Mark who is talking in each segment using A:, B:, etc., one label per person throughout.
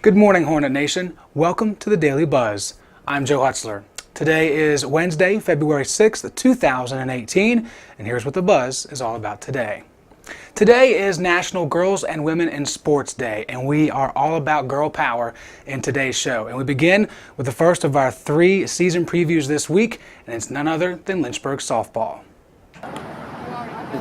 A: Good morning, Hornet Nation. Welcome to the Daily Buzz. I'm Joe Hutzler. Today is Wednesday, February 6th, 2018, and here's what the Buzz is all about today. Today is National Girls and Women in Sports Day, and we are all about girl power in today's show. And we begin with the first of our 3 season previews this week, and it's none other than Lynchburg softball.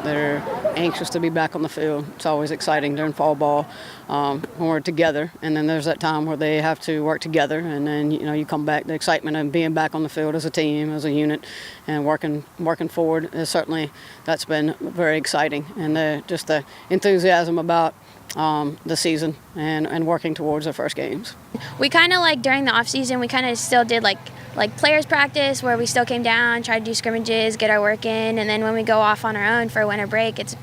B: They're anxious to be back on the field. It's always exciting during fall ball when we're together, and then there's that time where they have to work together, and then you come back. The excitement of being back on the field as a team, as a unit, and working forward is certainly that's been very exciting, and just the enthusiasm about the season and working towards the first games.
C: We kind of during the off season, we kind of still did like players practice where we still came down, tried to do scrimmages, get our work in, and then when we go off on our own for a winter break, it's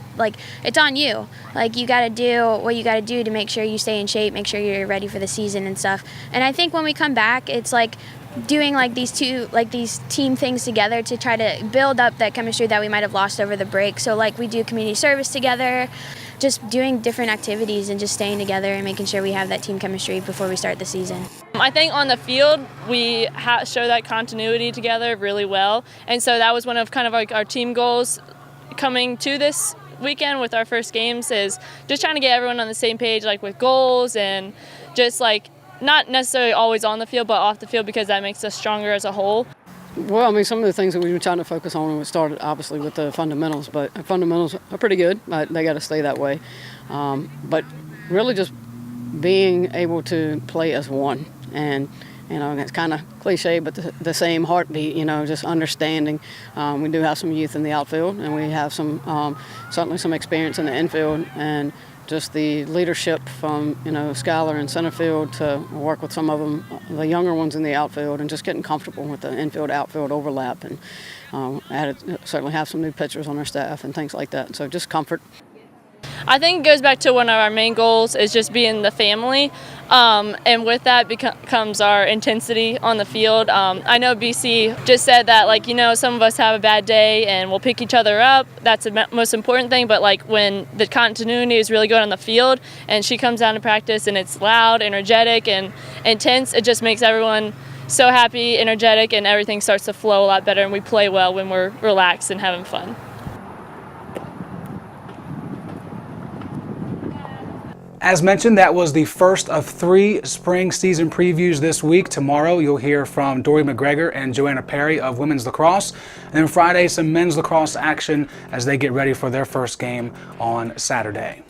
C: on you. You got to do what you got to do to make sure you stay in shape, make sure you're ready for the season and stuff. And I think when we come back, it's doing these team things together to try to build up that chemistry that we might have lost over the break. So we do community service together, just doing different activities and just staying together and making sure we have that team chemistry before we start the season.
D: I think on the field we show that continuity together really well, and so that was one of our team goals coming to this weekend with our first games, is just trying to get everyone on the same page with goals and just not necessarily always on the field but off the field, because that makes us stronger as a whole.
B: Well, some of the things that we were trying to focus on, and we started obviously with the fundamentals, but fundamentals are pretty good. They got to stay that way. But really just being able to play as one, and it's kind of cliche, but the same heartbeat, just understanding. We do have some youth in the outfield, and we have certainly some experience in the infield, and just the leadership from Schuyler in center field to work with some of them, the younger ones in the outfield, and just getting comfortable with the infield outfield overlap, and certainly have some new pitchers on our staff and things like that. So just comfort.
D: I think it goes back to one of our main goals is just being the family, and with that comes our intensity on the field. I know BC just said that some of us have a bad day and we'll pick each other up. That's the most important thing, but when the continuity is really good on the field and she comes down to practice and it's loud, energetic, and intense, it just makes everyone so happy, energetic, and everything starts to flow a lot better, and we play well when we're relaxed and having fun.
A: As mentioned, that was the first of 3 spring season previews this week. Tomorrow you'll hear from Dory McGregor and Joanna Perry of women's lacrosse. And then Friday, some men's lacrosse action as they get ready for their first game on Saturday.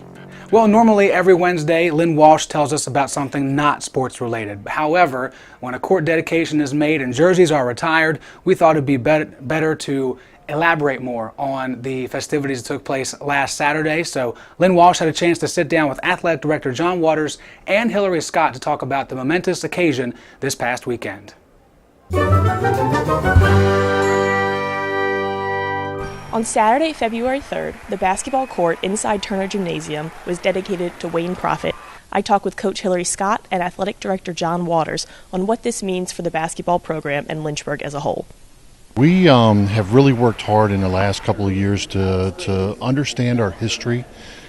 A: Well, normally every Wednesday, Lynn Walsh tells us about something not sports related. However, when a court dedication is made and jerseys are retired, we thought it'd be better to elaborate more on the festivities that took place last Saturday. So Lynn Walsh had a chance to sit down with Athletic Director John Waters and Hillary Scott to talk about the momentous occasion this past weekend.
E: On Saturday, February 3rd, the basketball court inside Turner Gymnasium was dedicated to Wayne Profit. I talked with Coach Hillary Scott and Athletic Director John Waters on what this means for the basketball program and Lynchburg as a whole.
F: We have really worked hard in the last couple of years to understand our history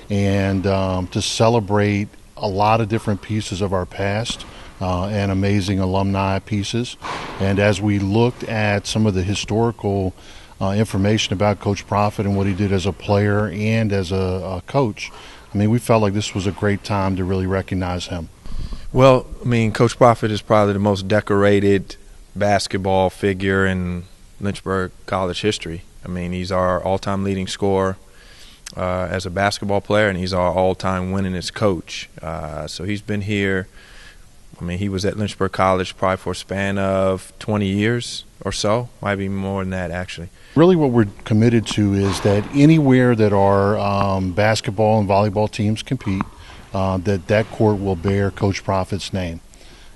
F: and to celebrate a lot of different pieces of our past and amazing alumni pieces. And as we looked at some of the historical information about Coach Profit and what he did as a player and as a coach, we felt like this was a great time to really recognize him.
G: Well, Coach Profit is probably the most decorated basketball figure in Lynchburg college history. He's our all-time leading scorer as a basketball player, and he's our all-time winningest coach. So he's been here. He was at Lynchburg College probably for a span of 20 years or so, might be more than that actually.
F: Really what we're committed to is that anywhere that our basketball and volleyball teams compete, that court will bear Coach Profit's name.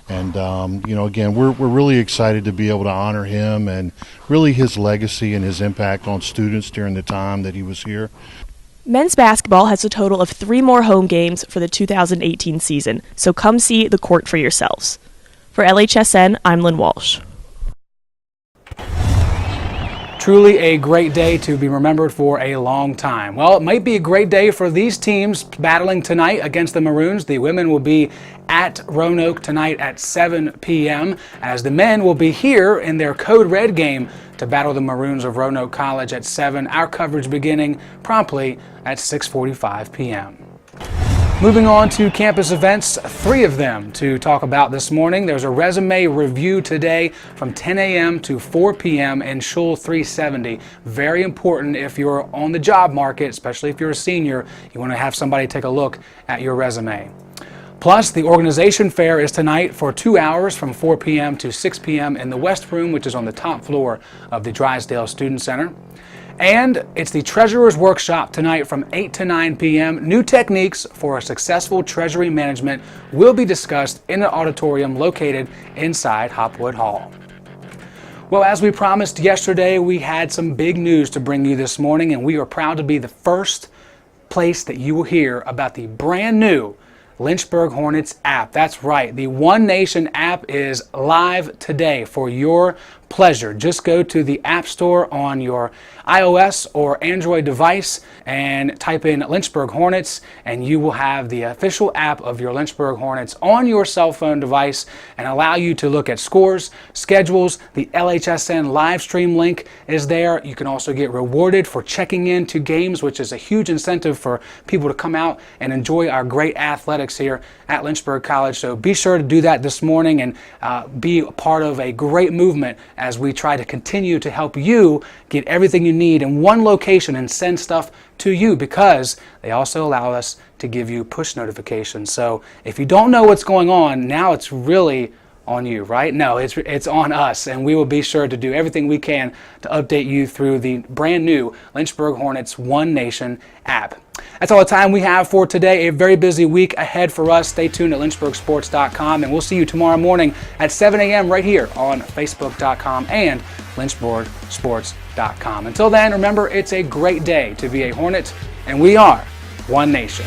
F: And, again, we're really excited to be able to honor him and really his legacy and his impact on students during the time that he was here.
E: Men's basketball has a total of 3 more home games for the 2018 season, so come see the court for yourselves. For LHSN, I'm Lynn Walsh.
A: Truly a great day to be remembered for a long time. Well, it might be a great day for these teams battling tonight against the Maroons. The women will be at Roanoke tonight at 7 p.m. as the men will be here in their Code Red game to battle the Maroons of Roanoke College at 7. Our coverage beginning promptly at 6:45 p.m. Moving on to campus events, 3 of them to talk about this morning. There's a resume review today from 10 a.m. to 4 p.m. in Shul 370. Very important if you're on the job market, especially if you're a senior. You want to have somebody take a look at your resume. Plus, the organization fair is tonight for 2 hours from 4 p.m. to 6 p.m. in the West Room, which is on the top floor of the Drysdale Student Center. And it's the Treasurer's Workshop tonight from 8 to 9 p.m. New techniques for a successful treasury management will be discussed in an auditorium located inside Hopwood Hall. Well, as we promised yesterday, we had some big news to bring you this morning, and we are proud to be the first place that you will hear about the brand new Lynchburg Hornets app. That's right, the One Nation app is live today for your pleasure. Just go to the App Store on your iOS or Android device and type in Lynchburg Hornets, and you will have the official app of your Lynchburg Hornets on your cell phone device and allow you to look at scores, schedules. The LHSN live stream link is there. You can also get rewarded for checking in to games, which is a huge incentive for people to come out and enjoy our great athletics here at Lynchburg College. So be sure to do that this morning and be a part of a great movement as we try to continue to help you get everything you need in one location and send stuff to you, because they also allow us to give you push notifications. So if you don't know what's going on, now it's really on you, right? No, it's on us, and we will be sure to do everything we can to update you through the brand new Lynchburg Hornets One Nation app. That's all the time we have for today. A very busy week ahead for us. Stay tuned at lynchburgsports.com, and we'll see you tomorrow morning at 7 a.m. right here on facebook.com and lynchburgsports.com. Until then, remember, it's a great day to be a Hornet, and we are One Nation.